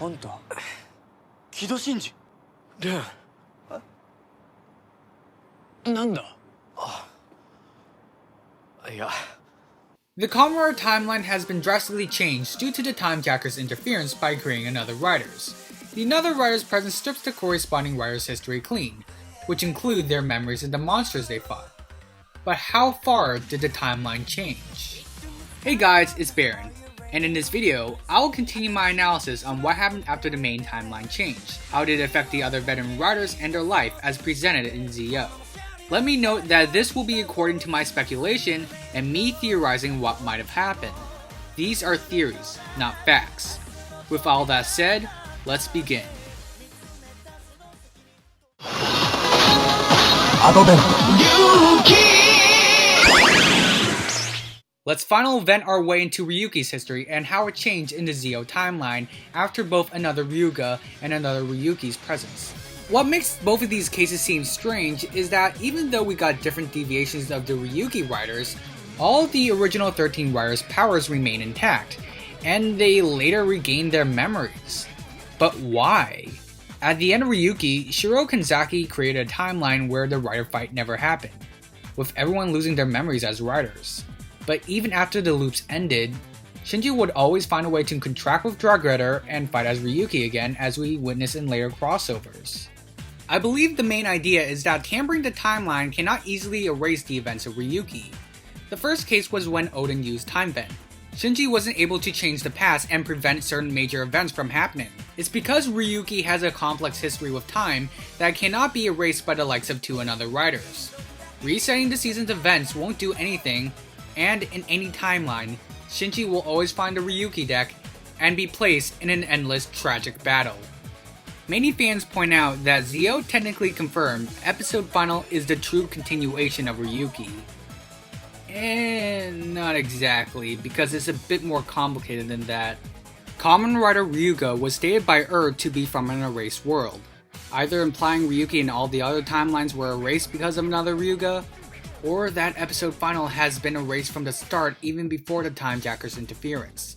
あんた木戸真司。レン。なんだ。いや。 The Kamen Rider timeline has been drastically changed due to the Timejacker's interference by creating another writers. The another writer's presence strips the corresponding writer's history clean, which include their memories and the monsters they fought. But how far did the timeline change? Hey guys, it's Baron, and in this video, I will continue my analysis on what happened after the main timeline changed. How did it affect the other veteran writers and their life as presented in ZO? Let me note that this will be according to my speculation and me theorizing what might have happened. These are theories, not facts. With all that said, let's begin. Let's final vent our way into Ryuki's history and how it changed in the ZO timeline after both another Ryuga and another Ryuki's presence. What makes both of these cases seem strange is that even though we got different deviations of the Ryuki writers, all of the original 13 writers' powers remain intact, and they later regained their memories. But why? At the end of Ryuki, Shiro Kanzaki created a timeline where the writer fight never happened, with everyone losing their memories as writers. But even after the loops ended, Shinji would always find a way to contract with Drag Rider and fight as Ryuki again, as we witness in later crossovers. I believe the main idea is that tampering the timeline cannot easily erase the events of Ryuki. The first case was when Odin used Time Vent. Shinji wasn't able to change the past and prevent certain major events from happening. It's because Ryuki has a complex history with time that cannot be erased by the likes of two other writers. Resetting the season's events won't do anything, and in any timeline, Shinji will always find the Ryuki deck and be placed in an endless tragic battle. Many fans point out that ZO technically confirmed episode final is the true continuation of Ryuki. And not exactly, because it's a bit more complicated than that. Kamen Rider Ryuga was stated by to be from an erased world, either implying Ryuki and all the other timelines were erased because of another Ryuga, or that episode final has been erased from the start even before the Timejacker's interference.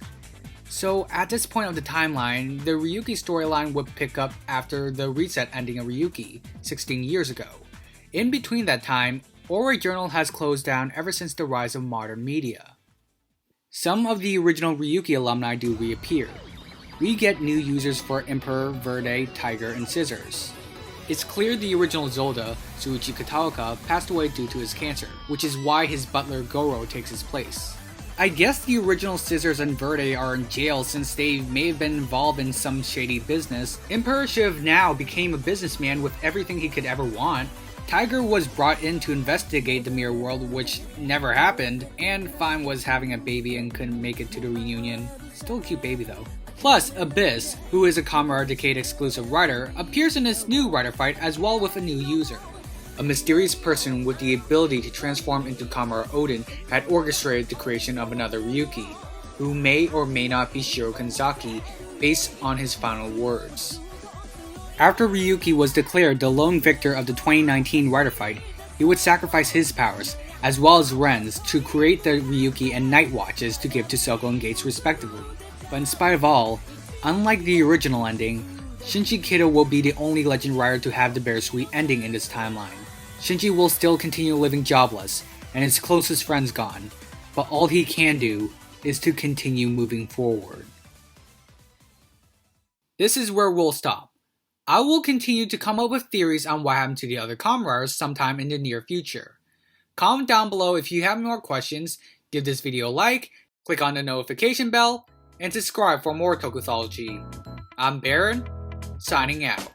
So at this point of the timeline, the Ryuki storyline would pick up after the reset ending of Ryuki, 16 years ago. In between that time, Ore Journal has closed down ever since the rise of modern media. Some of the original Ryuki alumni do reappear. We get new users for Emperor, Verde, Tiger, and Scissors. It's clear the original Zolda, Tsuichi Kataoka, passed away due to his cancer, which is why his butler Goro takes his place. I guess the original Scissors and Verde are in jail since they may have been involved in some shady business. Emperor should have now became a businessman with everything he could ever want. Tiger was brought in to investigate the Mirror World, which never happened, and Fine was having a baby and couldn't make it to the reunion. Still a cute baby though. Plus, Abyss, who is a Kamen Rider Decade exclusive writer, appears in this new writer fight as well with a new user. A mysterious person with the ability to transform into Kamen Rider Odin had orchestrated the creation of another Ryuki, who may or may not be Shiro Kanzaki based on his final words. After Ryuki was declared the lone victor of the 2019 writer fight, he would sacrifice his powers, as well as Ren's, to create the Ryuki and Night Watches to give to Soko and Gates respectively. But in spite of all, unlike the original ending, Shinji Kido will be the only legend writer to have the bittersweet ending in this timeline. Shinji will still continue living jobless, and his closest friends gone, but all he can do is to continue moving forward. This is where we'll stop. I will continue to come up with theories on what happened to the other Kamen Riders sometime in the near future. Comment down below if you have more questions, give this video a like, click on the notification bell, and subscribe for more Tokuthology. I'm Baron, signing out.